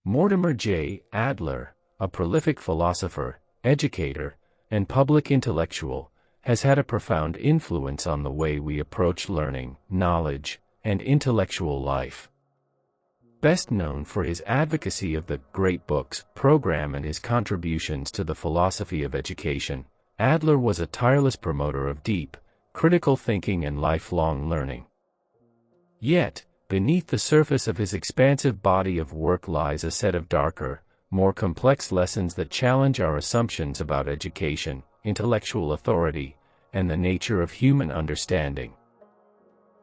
Mortimer J. Adler, a prolific philosopher, educator, and public intellectual, has had a profound influence on the way we approach learning, knowledge, and intellectual life. Best known for his advocacy of the Great Books program and his contributions to the philosophy of education, Adler was a tireless promoter of deep, critical thinking and lifelong learning. Yet, beneath the surface of his expansive body of work lies a set of darker, more complex lessons that challenge our assumptions about education, intellectual authority, and the nature of human understanding.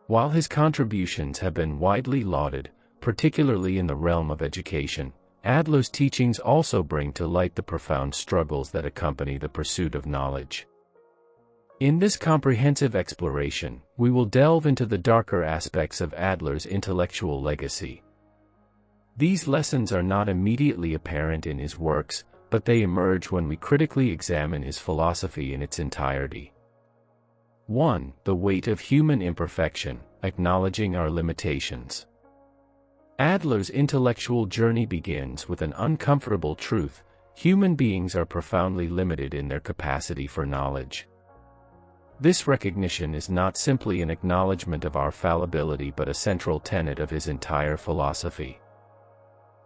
While his contributions have been widely lauded, particularly in the realm of education, Adler's teachings also bring to light the profound struggles that accompany the pursuit of knowledge. In this comprehensive exploration, we will delve into the darker aspects of Adler's intellectual legacy. These lessons are not immediately apparent in his works, but they emerge when we critically examine his philosophy in its entirety. 1. The weight of human imperfection, acknowledging our limitations. Adler's intellectual journey begins with an uncomfortable truth: human beings are profoundly limited in their capacity for knowledge. This recognition is not simply an acknowledgement of our fallibility but a central tenet of his entire philosophy.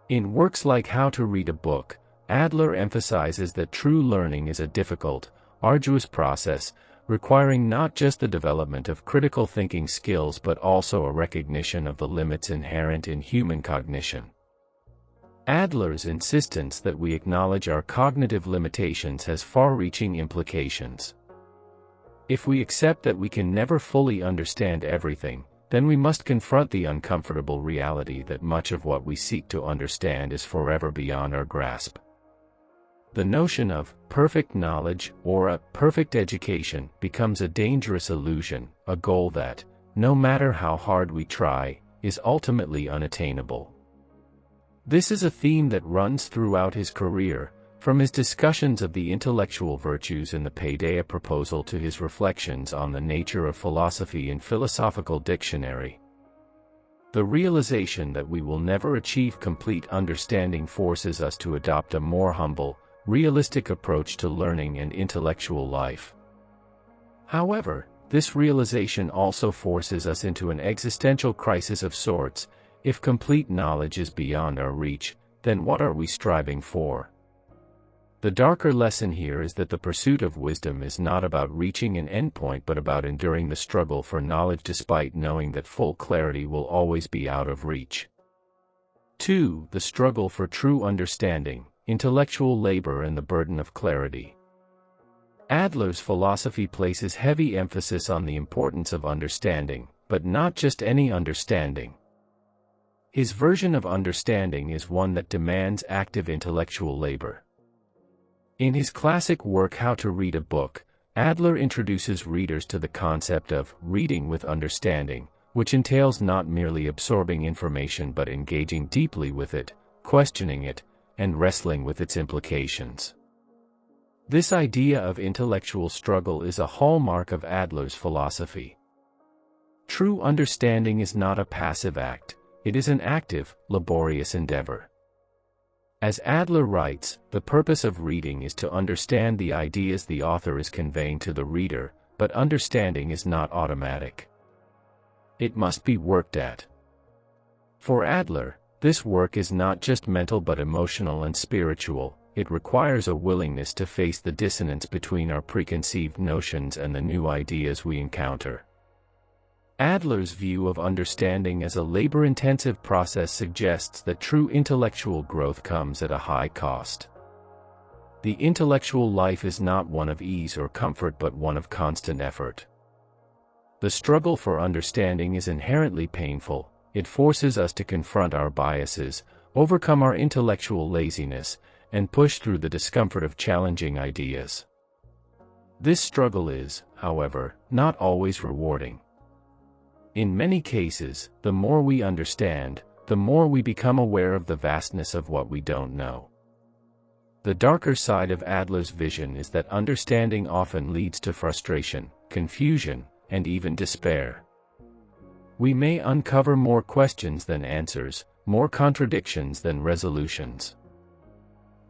In works like How to Read a Book, Adler emphasizes that true learning is a difficult, arduous process, requiring not just the development of critical thinking skills but also a recognition of the limits inherent in human cognition. Adler's insistence that we acknowledge our cognitive limitations has far-reaching implications. If we accept that we can never fully understand everything, then we must confront the uncomfortable reality that much of what we seek to understand is forever beyond our grasp. The notion of perfect knowledge or a perfect education becomes a dangerous illusion, a goal that, no matter how hard we try, is ultimately unattainable. This is a theme that runs throughout his career, from his discussions of the intellectual virtues in the Paideia proposal to his reflections on the nature of philosophy in Philosophical Dictionary. The realization that we will never achieve complete understanding forces us to adopt a more humble, realistic approach to learning and intellectual life. However, this realization also forces us into an existential crisis of sorts. If complete knowledge is beyond our reach, then what are we striving for? The darker lesson here is that the pursuit of wisdom is not about reaching an endpoint but about enduring the struggle for knowledge despite knowing that full clarity will always be out of reach. 2. The struggle for true understanding, intellectual labor and the burden of clarity. Adler's philosophy places heavy emphasis on the importance of understanding, but not just any understanding. His version of understanding is one that demands active intellectual labor. In his classic work How to Read a Book, Adler introduces readers to the concept of reading with understanding, which entails not merely absorbing information but engaging deeply with it, questioning it, and wrestling with its implications. This idea of intellectual struggle is a hallmark of Adler's philosophy. True understanding is not a passive act, it is an active, laborious endeavor. As Adler writes, the purpose of reading is to understand the ideas the author is conveying to the reader, but understanding is not automatic. It must be worked at. For Adler, this work is not just mental but emotional and spiritual. It requires a willingness to face the dissonance between our preconceived notions and the new ideas we encounter. Adler's view of understanding as a labor-intensive process suggests that true intellectual growth comes at a high cost. The intellectual life is not one of ease or comfort but one of constant effort. The struggle for understanding is inherently painful. It forces us to confront our biases, overcome our intellectual laziness, and push through the discomfort of challenging ideas. This struggle is, however, not always rewarding. In many cases, the more we understand, the more we become aware of the vastness of what we don't know. The darker side of Adler's vision is that understanding often leads to frustration, confusion, and even despair. We may uncover more questions than answers, more contradictions than resolutions.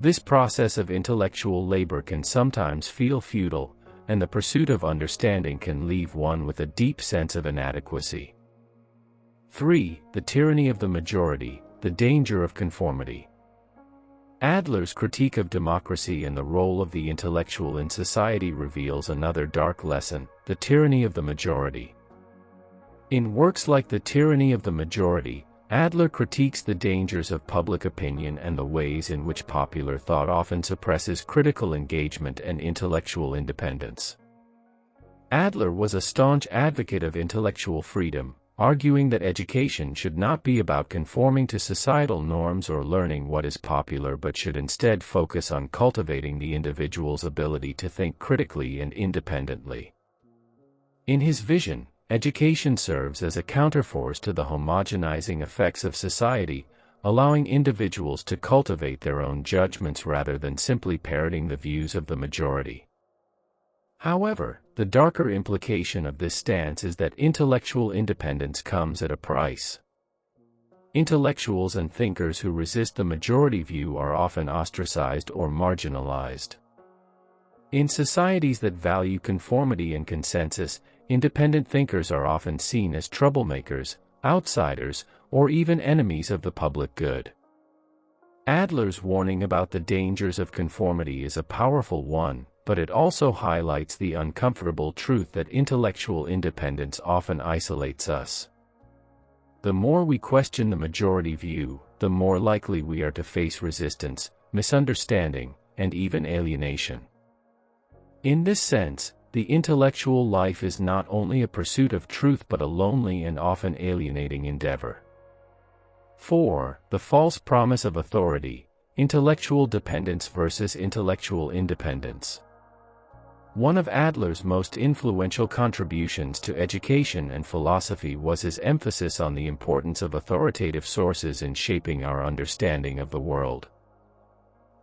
This process of intellectual labor can sometimes feel futile, and the pursuit of understanding can leave one with a deep sense of inadequacy. 3. The tyranny of the majority, the danger of conformity. Adler's critique of democracy and the role of the intellectual in society reveals another dark lesson: the tyranny of the majority. In works like The Tyranny of the Majority, Adler critiques the dangers of public opinion and the ways in which popular thought often suppresses critical engagement and intellectual independence. Adler was a staunch advocate of intellectual freedom, arguing that education should not be about conforming to societal norms or learning what is popular but should instead focus on cultivating the individual's ability to think critically and independently. In his vision, education serves as a counterforce to the homogenizing effects of society, allowing individuals to cultivate their own judgments rather than simply parroting the views of the majority. However, the darker implication of this stance is that intellectual independence comes at a price. Intellectuals and thinkers who resist the majority view are often ostracized or marginalized. In societies that value conformity and consensus, independent thinkers are often seen as troublemakers, outsiders, or even enemies of the public good. Adler's warning about the dangers of conformity is a powerful one, but it also highlights the uncomfortable truth that intellectual independence often isolates us. The more we question the majority view, the more likely we are to face resistance, misunderstanding, and even alienation. In this sense, the intellectual life is not only a pursuit of truth but a lonely and often alienating endeavor. 4. The false promise of authority, intellectual dependence versus intellectual independence. One of Adler's most influential contributions to education and philosophy was his emphasis on the importance of authoritative sources in shaping our understanding of the world.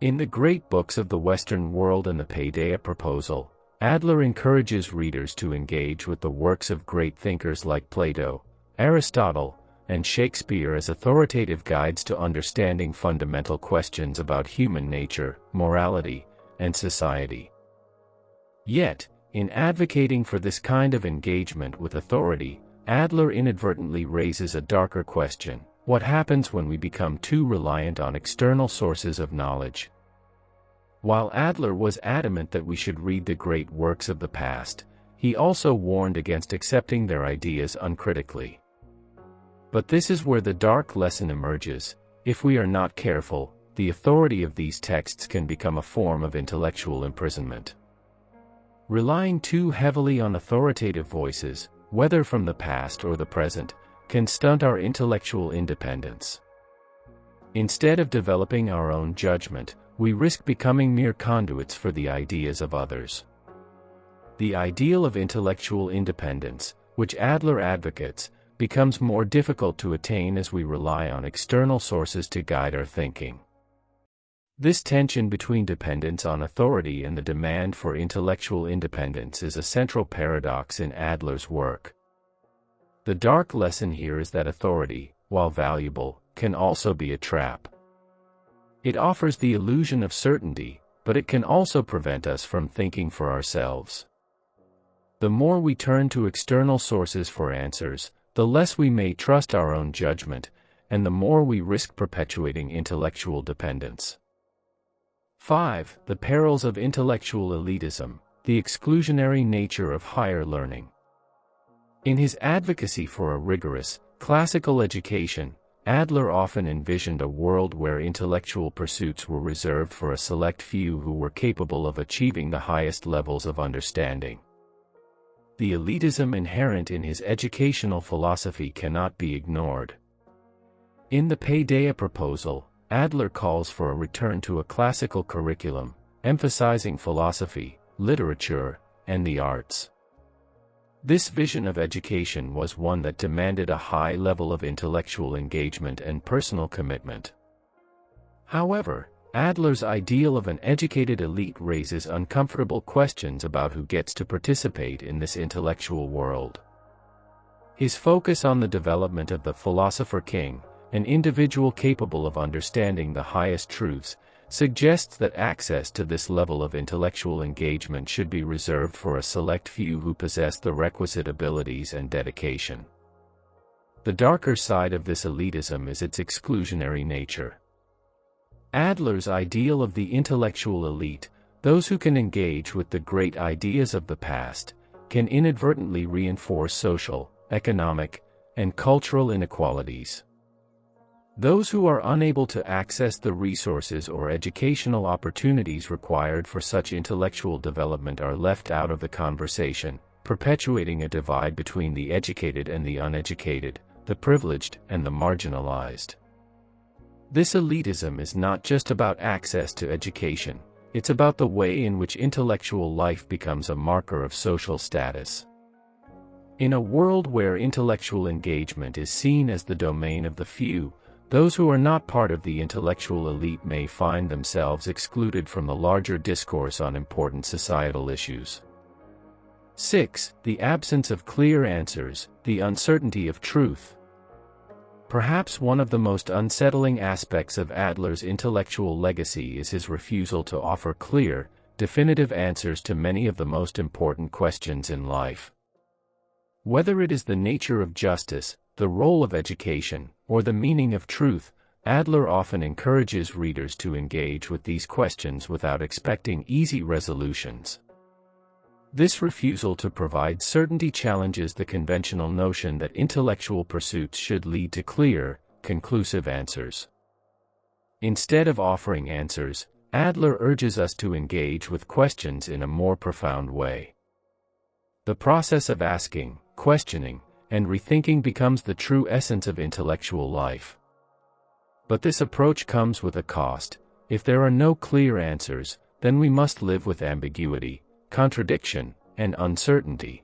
In the great books of the Western world and the Paideia Proposal, Adler encourages readers to engage with the works of great thinkers like Plato, Aristotle, and Shakespeare as authoritative guides to understanding fundamental questions about human nature, morality, and society. Yet, in advocating for this kind of engagement with authority, Adler inadvertently raises a darker question: what happens when we become too reliant on external sources of knowledge? While Adler was adamant that we should read the great works of the past, he also warned against accepting their ideas uncritically. But this is where the dark lesson emerges: if we are not careful, the authority of these texts can become a form of intellectual imprisonment. Relying too heavily on authoritative voices, whether from the past or the present, can stunt our intellectual independence. Instead of developing our own judgment, we risk becoming mere conduits for the ideas of others. The ideal of intellectual independence, which Adler advocates, becomes more difficult to attain as we rely on external sources to guide our thinking. This tension between dependence on authority and the demand for intellectual independence is a central paradox in Adler's work. The dark lesson here is that authority, while valuable, can also be a trap. It offers the illusion of certainty, but it can also prevent us from thinking for ourselves. The more we turn to external sources for answers, the less we may trust our own judgment, and the more we risk perpetuating intellectual dependence. 5. The perils of intellectual elitism, the exclusionary nature of higher learning. In his advocacy for a rigorous, classical education, Adler often envisioned a world where intellectual pursuits were reserved for a select few who were capable of achieving the highest levels of understanding. The elitism inherent in his educational philosophy cannot be ignored. In the Paideia Proposal, Adler calls for a return to a classical curriculum, emphasizing philosophy, literature, and the arts. This vision of education was one that demanded a high level of intellectual engagement and personal commitment. However, Adler's ideal of an educated elite raises uncomfortable questions about who gets to participate in this intellectual world. His focus on the development of the philosopher king, an individual capable of understanding the highest truths, suggests that access to this level of intellectual engagement should be reserved for a select few who possess the requisite abilities and dedication. The darker side of this elitism is its exclusionary nature. Adler's ideal of the intellectual elite, those who can engage with the great ideas of the past, can inadvertently reinforce social, economic, and cultural inequalities. Those who are unable to access the resources or educational opportunities required for such intellectual development are left out of the conversation, perpetuating a divide between the educated and the uneducated, the privileged and the marginalized. This elitism is not just about access to education, it's about the way in which intellectual life becomes a marker of social status. In a world where intellectual engagement is seen as the domain of the few, those who are not part of the intellectual elite may find themselves excluded from the larger discourse on important societal issues. 6. The absence of clear answers, the uncertainty of truth. Perhaps one of the most unsettling aspects of Adler's intellectual legacy is his refusal to offer clear, definitive answers to many of the most important questions in life. Whether it is the nature of justice, the role of education, or the meaning of truth, Adler often encourages readers to engage with these questions without expecting easy resolutions. This refusal to provide certainty challenges the conventional notion that intellectual pursuits should lead to clear, conclusive answers. Instead of offering answers, Adler urges us to engage with questions in a more profound way. The process of asking, questioning, and rethinking becomes the true essence of intellectual life. But this approach comes with a cost. If there are no clear answers, then we must live with ambiguity, contradiction, and uncertainty.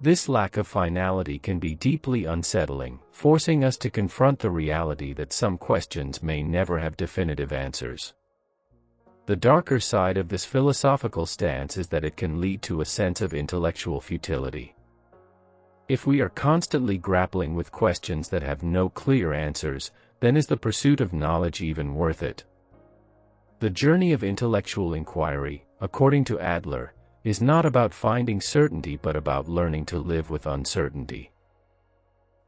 This lack of finality can be deeply unsettling, forcing us to confront the reality that some questions may never have definitive answers. The darker side of this philosophical stance is that it can lead to a sense of intellectual futility. If we are constantly grappling with questions that have no clear answers, then is the pursuit of knowledge even worth it? The journey of intellectual inquiry, according to Adler, is not about finding certainty but about learning to live with uncertainty.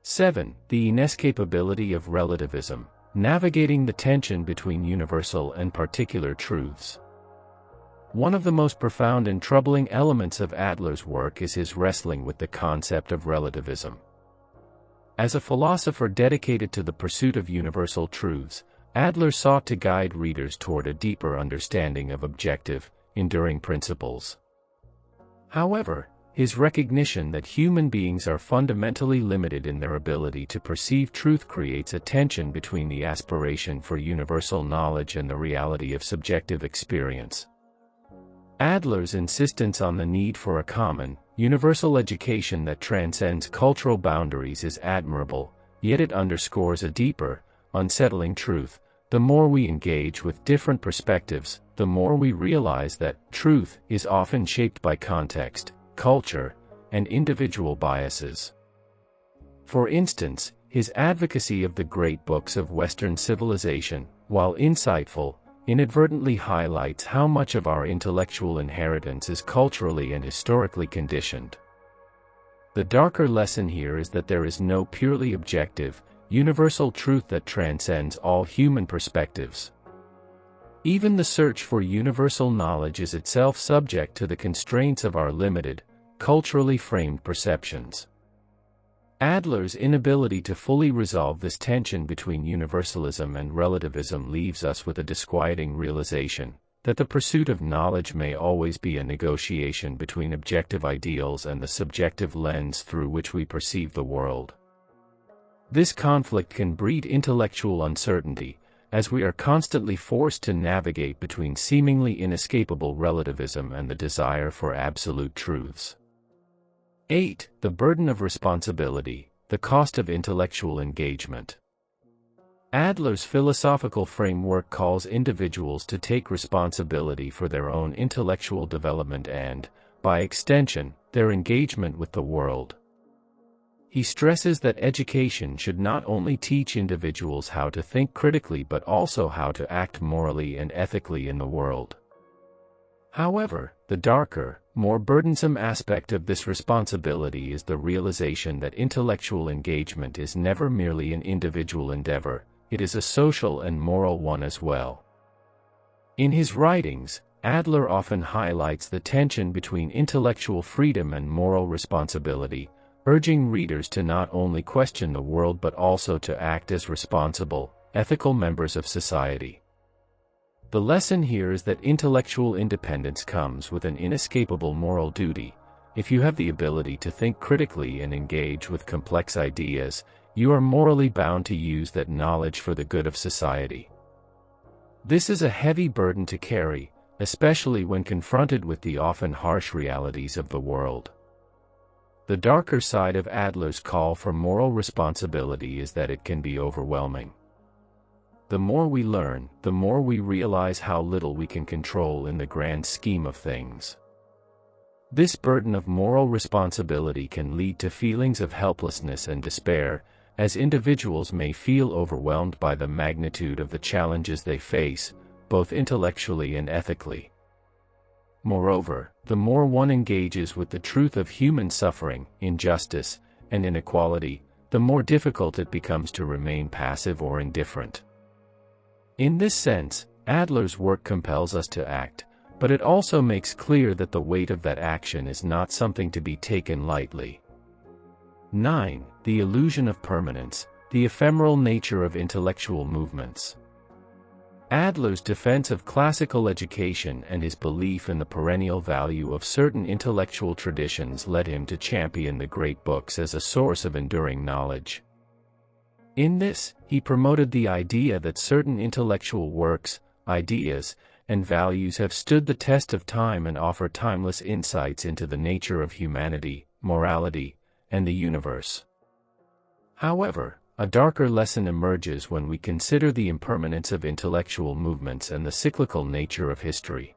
7. The inescapability of relativism, navigating the tension between universal and particular truths. One of the most profound and troubling elements of Adler's work is his wrestling with the concept of relativism. As a philosopher dedicated to the pursuit of universal truths, Adler sought to guide readers toward a deeper understanding of objective, enduring principles. However, his recognition that human beings are fundamentally limited in their ability to perceive truth creates a tension between the aspiration for universal knowledge and the reality of subjective experience. Adler's insistence on the need for a common, universal education that transcends cultural boundaries is admirable, yet it underscores a deeper, unsettling truth. The more we engage with different perspectives, the more we realize that truth is often shaped by context, culture, and individual biases. For instance, his advocacy of the great books of Western civilization, while insightful, inadvertently highlights how much of our intellectual inheritance is culturally and historically conditioned. The darker lesson here is that there is no purely objective, universal truth that transcends all human perspectives. Even the search for universal knowledge is itself subject to the constraints of our limited, culturally framed perceptions. Adler's inability to fully resolve this tension between universalism and relativism leaves us with a disquieting realization that the pursuit of knowledge may always be a negotiation between objective ideals and the subjective lens through which we perceive the world. This conflict can breed intellectual uncertainty, as we are constantly forced to navigate between seemingly inescapable relativism and the desire for absolute truths. 8. The burden of responsibility, the cost of intellectual engagement. Adler's philosophical framework calls individuals to take responsibility for their own intellectual development and, by extension, their engagement with the world. He stresses that education should not only teach individuals how to think critically but also how to act morally and ethically in the world. However, the darker, more burdensome aspect of this responsibility is the realization that intellectual engagement is never merely an individual endeavor, it is a social and moral one as well. In his writings, Adler often highlights the tension between intellectual freedom and moral responsibility, urging readers to not only question the world but also to act as responsible, ethical members of society. The lesson here is that intellectual independence comes with an inescapable moral duty. If you have the ability to think critically and engage with complex ideas, you are morally bound to use that knowledge for the good of society. This is a heavy burden to carry, especially when confronted with the often harsh realities of the world. The darker side of Adler's call for moral responsibility is that it can be overwhelming. The more we learn, the more we realize how little we can control in the grand scheme of things. This burden of moral responsibility can lead to feelings of helplessness and despair, as individuals may feel overwhelmed by the magnitude of the challenges they face, both intellectually and ethically. Moreover, the more one engages with the truth of human suffering, injustice, and inequality, the more difficult it becomes to remain passive or indifferent. In this sense, Adler's work compels us to act, but it also makes clear that the weight of that action is not something to be taken lightly. 9. The illusion of permanence, the ephemeral nature of intellectual movements. Adler's defense of classical education and his belief in the perennial value of certain intellectual traditions led him to champion the great books as a source of enduring knowledge. In this, he promoted the idea that certain intellectual works, ideas, and values have stood the test of time and offer timeless insights into the nature of humanity, morality, and the universe. However, a darker lesson emerges when we consider the impermanence of intellectual movements and the cyclical nature of history.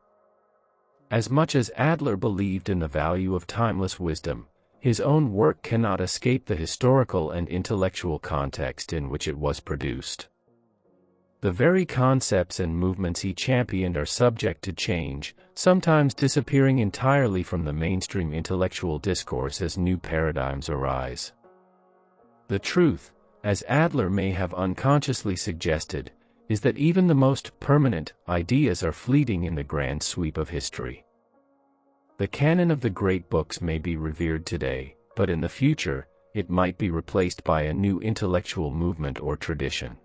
As much as Adler believed in the value of timeless wisdom, his own work cannot escape the historical and intellectual context in which it was produced. The very concepts and movements he championed are subject to change, sometimes disappearing entirely from the mainstream intellectual discourse as new paradigms arise. The truth, as Adler may have unconsciously suggested, is that even the most permanent ideas are fleeting in the grand sweep of history. The canon of the great books may be revered today, but in the future, it might be replaced by a new intellectual movement or tradition.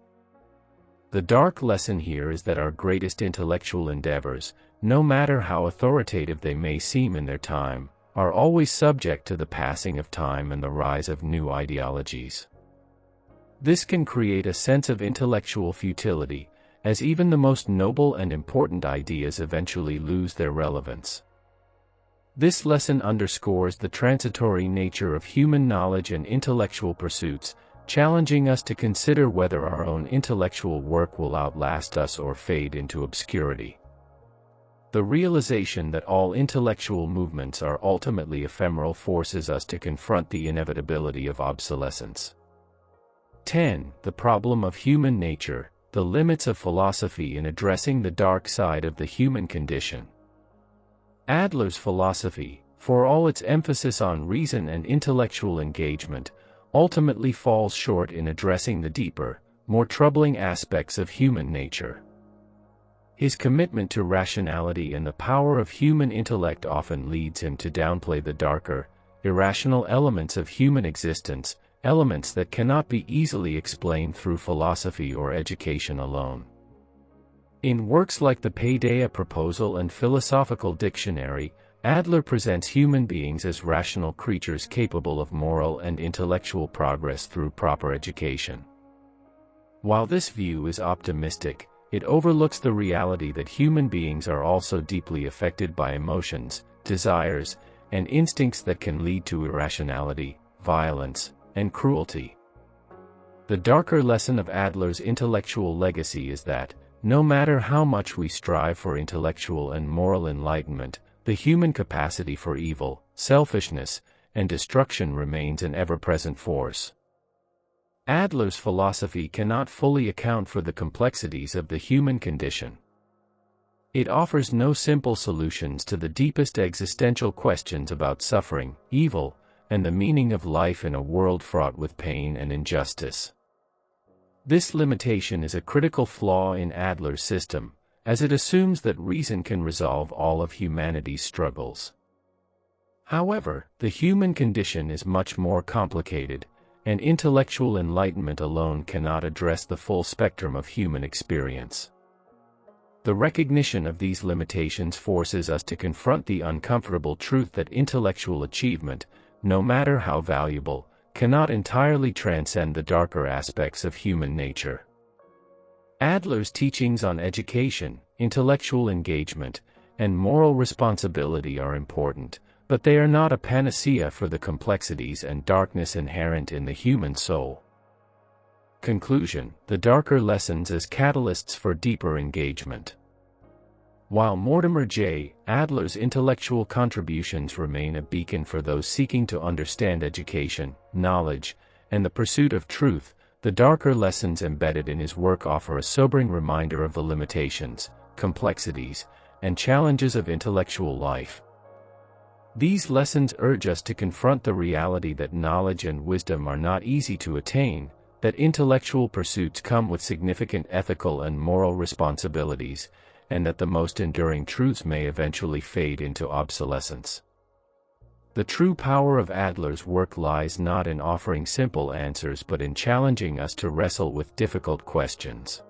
The dark lesson here is that our greatest intellectual endeavors, no matter how authoritative they may seem in their time, are always subject to the passing of time and the rise of new ideologies. This can create a sense of intellectual futility, as even the most noble and important ideas eventually lose their relevance. This lesson underscores the transitory nature of human knowledge and intellectual pursuits, challenging us to consider whether our own intellectual work will outlast us or fade into obscurity. The realization that all intellectual movements are ultimately ephemeral forces us to confront the inevitability of obsolescence. 10. The problem of human nature, the limits of philosophy in addressing the dark side of the human condition. Adler's philosophy, for all its emphasis on reason and intellectual engagement, ultimately falls short in addressing the deeper, more troubling aspects of human nature. His commitment to rationality and the power of human intellect often leads him to downplay the darker, irrational elements of human existence, elements that cannot be easily explained through philosophy or education alone. In works like the Paideia Proposal and Philosophical Dictionary, Adler presents human beings as rational creatures capable of moral and intellectual progress through proper education. While this view is optimistic, it overlooks the reality that human beings are also deeply affected by emotions, desires, and instincts that can lead to irrationality, violence, and cruelty. The darker lesson of Adler's intellectual legacy is that, no matter how much we strive for intellectual and moral enlightenment, the human capacity for evil, selfishness, and destruction remains an ever-present force. Adler's philosophy cannot fully account for the complexities of the human condition. It offers no simple solutions to the deepest existential questions about suffering, evil, and the meaning of life in a world fraught with pain and injustice. This limitation is a critical flaw in Adler's system, as it assumes that reason can resolve all of humanity's struggles. However, the human condition is much more complicated, and intellectual enlightenment alone cannot address the full spectrum of human experience. The recognition of these limitations forces us to confront the uncomfortable truth that intellectual achievement, no matter how valuable, cannot entirely transcend the darker aspects of human nature. Adler's teachings on education, intellectual engagement, and moral responsibility are important, but they are not a panacea for the complexities and darkness inherent in the human soul. Conclusion: the darker lessons as catalysts for deeper engagement. While Mortimer J. Adler's intellectual contributions remain a beacon for those seeking to understand education, knowledge, and the pursuit of truth, the darker lessons embedded in his work offer a sobering reminder of the limitations, complexities, and challenges of intellectual life. These lessons urge us to confront the reality that knowledge and wisdom are not easy to attain, that intellectual pursuits come with significant ethical and moral responsibilities, and that the most enduring truths may eventually fade into obsolescence. The true power of Adler's work lies not in offering simple answers but in challenging us to wrestle with difficult questions.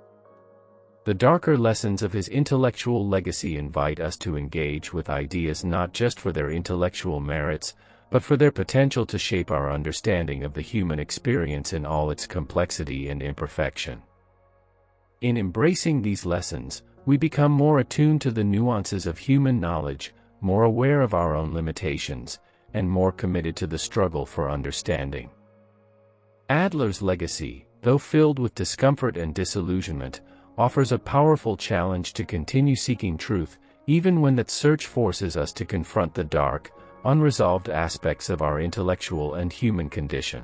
The darker lessons of his intellectual legacy invite us to engage with ideas not just for their intellectual merits, but for their potential to shape our understanding of the human experience in all its complexity and imperfection. In embracing these lessons, we become more attuned to the nuances of human knowledge, more aware of our own limitations, and more committed to the struggle for understanding. Adler's legacy, though filled with discomfort and disillusionment, offers a powerful challenge to continue seeking truth, even when that search forces us to confront the dark, unresolved aspects of our intellectual and human condition.